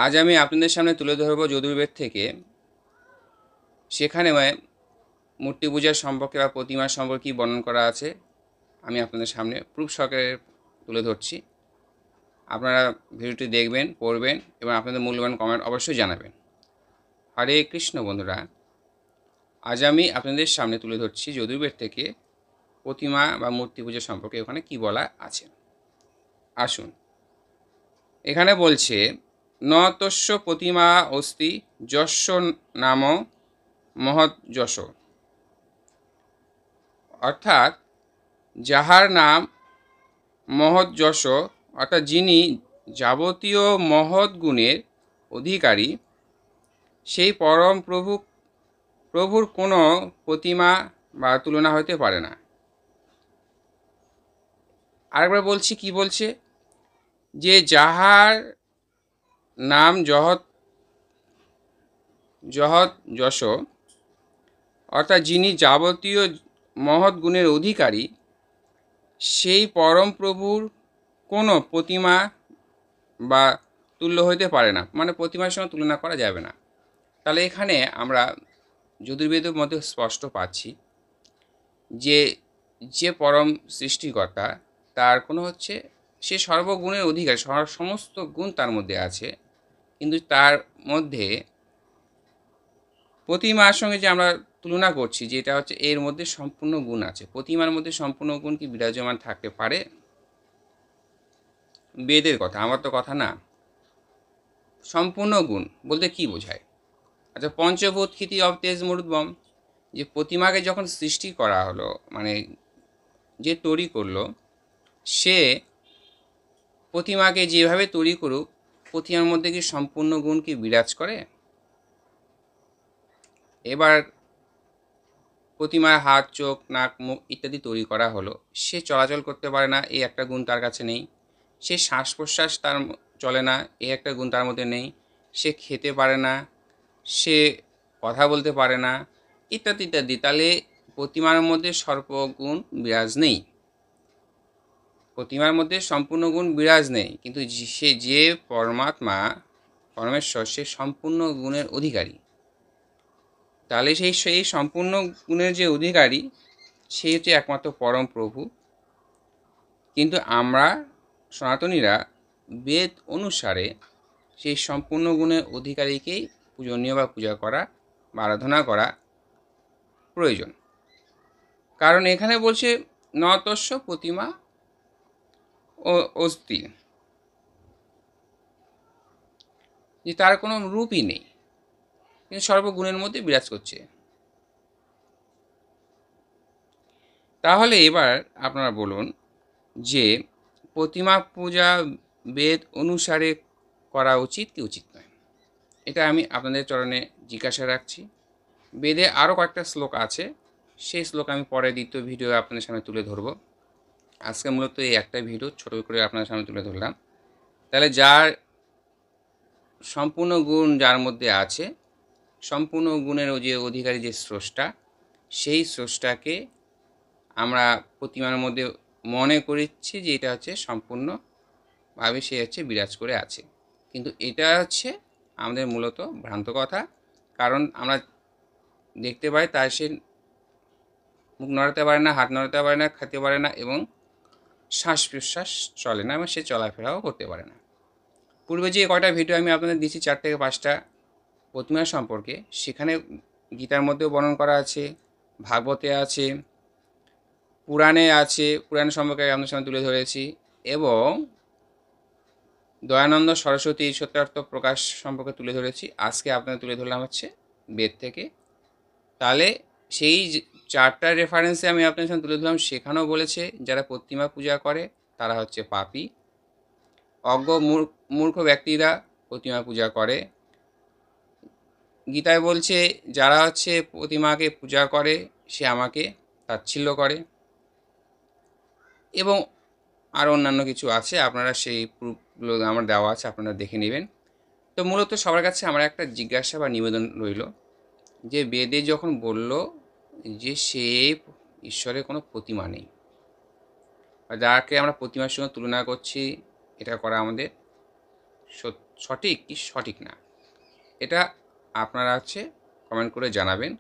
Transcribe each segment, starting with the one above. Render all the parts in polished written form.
আজ আমি আপনাদের সামনে তুলে ধরব যজুর্বেদ থেকে। সেখানে মূর্তি পূজার সম্পর্কে বা প্রতিমার সম্পর্কে কী বর্ণন করা আছে আমি আপনাদের সামনে প্রুফ সহকারে তুলে ধরছি। আপনারা ভিডিওটি দেখবেন, পড়বেন এবং আপনাদের মূল্যবান কমেন্ট অবশ্যই জানাবেন। হরে কৃষ্ণ বন্ধুরা, আজ আমি আপনাদের সামনে তুলে ধরছি যজুর্বেদ থেকে প্রতিমা বা মূর্তি পূজা সম্পর্কে ওখানে কি বলা আছে। আসুন, এখানে বলছে ন তস্য প্রতিমা অস্তি যস্য নাম মহৎ যশ, অর্থাৎ যাহার নাম মহৎ যশ, অর্থাৎ যিনি যাবতীয় মহৎ গুণের অধিকারী, সেই পরম প্রভুর কোনো প্রতিমা বা তুলনা হতে পারে না। আরেকবার বলছি, কি বলছে, যে যাহার নাম জহৎ যশ, অর্থাৎ যিনি যাবতীয় মহৎ গুণের অধিকারী, সেই পরম প্রভুর কোনো প্রতিমা বা তুল্য হইতে পারে না, মানে প্রতিমার সঙ্গে তুলনা করা যাবে না। তাহলে এখানে আমরা যজুর্বেদের মধ্যে স্পষ্ট পাচ্ছি যে যে পরম সৃষ্টিকর্তা, তার কোনো সে সর্বগুণের অধিকারী, সমস্ত গুণ তার মধ্যে আছে, কিন্তু তার মধ্যে প্রতিমার সঙ্গে যে আমরা তুলনা করছি, যেটা এর মধ্যে সম্পূর্ণ গুণ আছে। প্রতিমার মধ্যে সম্পূর্ণ গুণ কি বিরাজমান থাকতে পারে? বেদের কথা, আমার তো কথা না। সম্পূর্ণ গুণ বলতে কি বোঝায়? আচ্ছা, পঞ্চভূত খ্যাতি অব তেজ মরুদ্বম, যে প্রতিমাকে যখন সৃষ্টি করা হলো, মানে যে তৈরি করলো, সে প্রতিমাকে যেভাবে তৈরি করুক, প্রতিমার মধ্যে কি সম্পূর্ণ গুণ কি বিরাজ করে? এবার প্রতিমার হাত, চোখ, নাক, মুখ ইত্যাদি তৈরি করা হলো, সে চলাচল করতে পারে না, এই একটা গুণ তার কাছে নেই। সে শ্বাস প্রশ্বাস তার চলে না, এই একটা গুণ তার মধ্যে নেই। সে খেতে পারে না, সে কথা বলতে পারে না, ইত্যাদি ইত্যাদি। তাহলে প্রতিমার মধ্যে সর্বগুণ বিরাজ নেই, প্রতিমার মধ্যে সম্পূর্ণ গুণ বিরাজ নেই। কিন্তু সে যে পরমাত্মা, পরমেশ্বর, সে সম্পূর্ণ গুণের অধিকারী। তাহলে সেই সম্পূর্ণ গুণের যে অধিকারী, সে হচ্ছে একমাত্র পরম প্রভু। কিন্তু আমরা সনাতনীরা বেদ অনুসারে সেই সম্পূর্ণ গুণের অধিকারীকেই পূজনীয় বা পূজা করা বা আরাধনা করা প্রয়োজন। কারণ এখানে বলছে নতস্য প্রতিমা অস্তি, যে তার কোনো রূপই নেই, কিন্তু সর্বগুণের মধ্যে বিরাজ করছে। তাহলে এবার আপনারা বলুন যে প্রতিমা পূজা বেদ অনুসারে করা উচিত কি উচিত নয়? এটা আমি আপনাদের চরণে জিজ্ঞাসা রাখছি। বেদে আরও কয়েকটা শ্লোক আছে, সেই শ্লোক আমি পরে দ্বিতীয় ভিডিও আপনাদের সামনে তুলে ধরব। আজকে মূলত এই একটা ভিডিও ছোট করে আপনাদের সামনে তুলে ধরলাম। তাহলে যার সম্পূর্ণ গুণ যার মধ্যে আছে, সম্পূর্ণ গুণের যে অধিকারী যে স্রষ্টা, সেই স্রষ্টাকে আমরা প্রতিমার মধ্যে মনে করছি যে এটা সম্পূর্ণভাবে সে বিরাজ করে আছে। কিন্তু এটা আমাদের মূলত ভ্রান্ত কথা। কারণ আমরা দেখতে পাই তার সে মুখ নড়াতে পারে না, হাত নড়াতে পারে না, খেতে পারে না, এবং শ্বাস প্রশ্বাস চলে না, এবং সে চলাফেরাও করতে পারে না। পূর্বে যে কয়টা ভিডিও আমি আপনাদের দিয়েছি, 4 থেকে 5টা প্রতিমা সম্পর্কে, সেখানে গীতার মধ্যেও বর্ণন করা আছে, ভাগবতে আছে, পুরাণে আছে, পুরাণ সম্পর্কে আপনাদের সামনে তুলে ধরেছি, এবং দয়ানন্দ সরস্বতী সত্যার্থ প্রকাশ সম্পর্কে তুলে ধরেছি। আজকে আপনাদের তুলে ধরলাম বেদ থেকে। তাহলে সেই 4টা রেফারেন্সে আমি আপনাদের সামনে তুলে ধরলাম, সেখানেও বলেছে যারা প্রতিমা পূজা করে তারা পাপী, অজ্ঞ মূর্খ ব্যক্তিরা প্রতিমা পূজা করে। গীতায় বলছে যারা প্রতিমাকে পূজা করে সে আমাকে তাচ্ছিল্য করে, এবং আরও অন্যান্য কিছু আছে। আপনারা সেই প্রুফগুলো আমার দেওয়া আছে, আপনারা দেখে নেবেন। তো মূলত সবার কাছে আমার একটা জিজ্ঞাসা বা নিবেদন রইল, যে বেদে যখন বলল যে সে ঈশ্বরের কোনো প্রতিমা নেই, যাকে আমরা প্রতিমার সঙ্গে তুলনা করছি, এটা করা আমাদের সঠিক কি সঠিক না, এটা আপনারা কমেন্ট করে জানাবেন।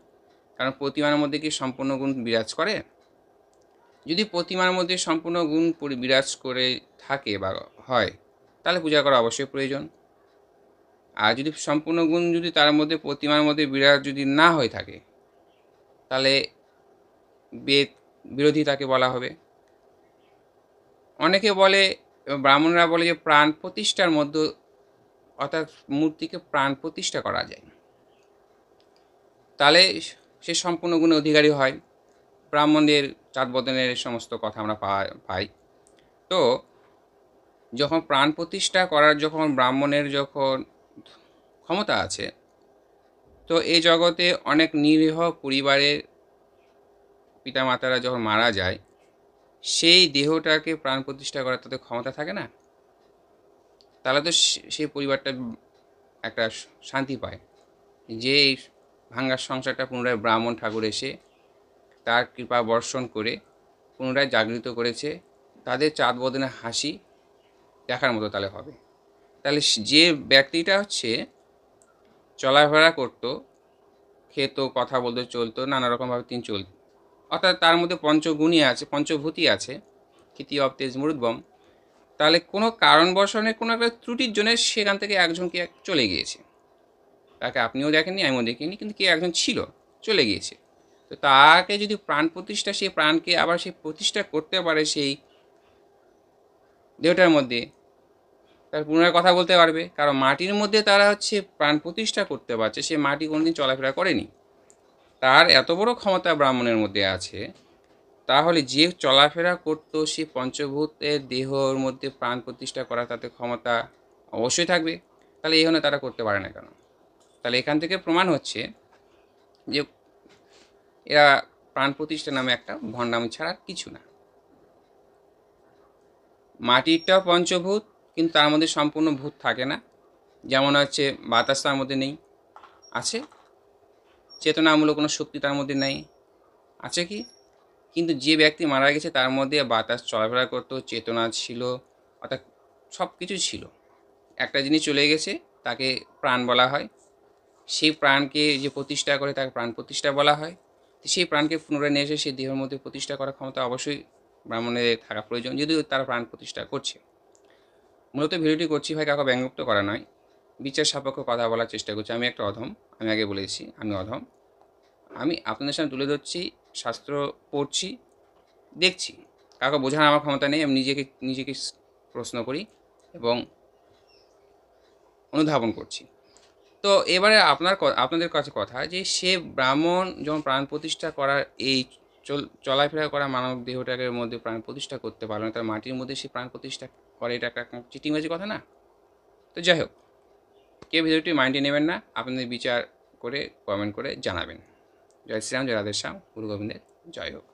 কারণ প্রতিমার মধ্যে কি সম্পূর্ণ গুণ বিরাজ করে? যদি প্রতিমার মধ্যে সম্পূর্ণ গুণ বিরাজ করে থাকে বা হয়, তাহলে পূজা করা অবশ্যই প্রয়োজন। আর যদি সম্পূর্ণ গুণ যদি তার মধ্যে প্রতিমার মধ্যে বিরাজ যদি না হয়ে থাকে, তাহলে বেদ বিরোধী তাকে বলা হবে। অনেকে বলে, ব্রাহ্মণরা বলে যে প্রাণ প্রতিষ্ঠার মধ্যে, অর্থাৎ মূর্তিকে প্রাণ প্রতিষ্ঠা করা যায়, তাহলে সে সম্পূর্ণ গুণে অধিকারী হয়। ব্রাহ্মণদের চাঁদ বদনের সমস্ত কথা আমরা পাই। তো যখন প্রাণ প্রতিষ্ঠা করার যখন ব্রাহ্মণের যখন ক্ষমতা আছে, তো এই জগতে অনেক নিরীহ পরিবারের পিতামাতারা যখন মারা যায়, সেই দেহটাকে প্রাণ প্রতিষ্ঠা করার তাদের ক্ষমতা থাকে না, তাহলে তো সেই পরিবারটা একটা শান্তি পায় যে এই ভাঙ্গার সংসারটা পুনরায় ব্রাহ্মণ ঠাকুর এসে তার কৃপা বর্ষণ করে পুনরায় জাগৃত করেছে, তাদের চাঁদ বদনে হাসি দেখার মতো তাহলে হবে। তাহলে যে ব্যক্তিটা চলাফেরা করতো, খেতো, কথা বলতে, চলতো, নানা রকমভাবে তিনি চলত, অর্থাৎ তার মধ্যে পঞ্চগুণই আছে, পঞ্চভূতি আছে, ক্ষিতি অব তেজ মরুদ্বম, তাহলে কোনো কারণবশনে কোনো একটা ত্রুটির জন্য সেখান থেকে একজনকে চলে গিয়েছে, তাকে আপনিও দেখেননি, আমিও দেখিনি, কিন্তু কে একজন ছিল, চলে গিয়েছে। তো তাকে যদি প্রাণ প্রতিষ্ঠা, সেই প্রাণকে আবার সেই প্রতিষ্ঠা করতে পারে সেই দেহটার মধ্যে, তার পুনরায় কথা বলতে পারবে। কারণ মাটির মধ্যে তারা প্রাণ প্রতিষ্ঠা করতে পারছে, সে মাটি কোনোদিন চলাফেরা করেনি, তার এত বড় ক্ষমতা ব্রাহ্মণের মধ্যে আছে। তাহলে যে চলাফেরা করতো সে পঞ্চভূতের দেহর মধ্যে প্রাণ প্রতিষ্ঠা করা তাতে ক্ষমতা অবশ্যই থাকবে, তাহলে এই জন্য তারা করতে পারে না কেন? তাহলে এখান থেকে প্রমাণ হচ্ছে যে এরা প্রাণ প্রতিষ্ঠা নামে একটা ভণ্ডামি ছাড়া কিছু না। মাটিরটাও পঞ্চভূত, কিন্তু তার মধ্যে সম্পূর্ণ ভূত থাকে না, যেমন বাতাস তার মধ্যে নেই, আছে চেতনামূলক কোনো শক্তি তার মধ্যে নেই, আছে কি? কিন্তু যে ব্যক্তি মারা গেছে তার মধ্যে বাতাস চলাফেরা করতো, চেতনা ছিল, অর্থাৎ সব কিছু ছিল। একটা জিনিস চলে গেছে, তাকে প্রাণ বলা হয়। সেই প্রাণকে যে প্রতিষ্ঠা করে তাকে প্রাণ প্রতিষ্ঠা বলা হয়। সেই প্রাণকে পুনরায় নিয়ে এসে সেই দেহের মধ্যে প্রতিষ্ঠা করার ক্ষমতা অবশ্যই ব্রাহ্মণের থাকা প্রয়োজন, যদিও তারা প্রাণ প্রতিষ্ঠা করছে। মূলত ভিডিওটি করছি ভাই কাউকে ব্যঙ্গোক্ত করা নয়, বিচার সাপেক্ষ কথা বলার চেষ্টা করছি। আমি একটা অধম, আমি আগে বলেছি আমি অধম। আমি আপনাদের সামনে তুলে ধরছি, শাস্ত্র পড়ছি, দেখছি, কাউকে বোঝানোর আমার ক্ষমতা নেই। আমি নিজেকে প্রশ্ন করি এবং অনুধাবন করছি। তো এবারে আপনাদের কাছে কথা, যে সে ব্রাহ্মণ যখন প্রাণ প্রতিষ্ঠা করার এই চলাফেরা করা মানব দেহটাকের মধ্যে প্রাণ প্রতিষ্ঠা করতে পারলো না, তার মাটির মধ্যে সে প্রাণ প্রতিষ্ঠা করে, এটা একটা চিটিংবাজি কথা না? তো যাই হোক, কেউ ভিডিওটি মাইন্ডে নেবেন না, আপনাদের বিচার করে কমেন্ট করে জানাবেন। জয় শ্রীরাম, জয় রাধেশ্যাম, গুরু গোবিন্দের জয় হোক।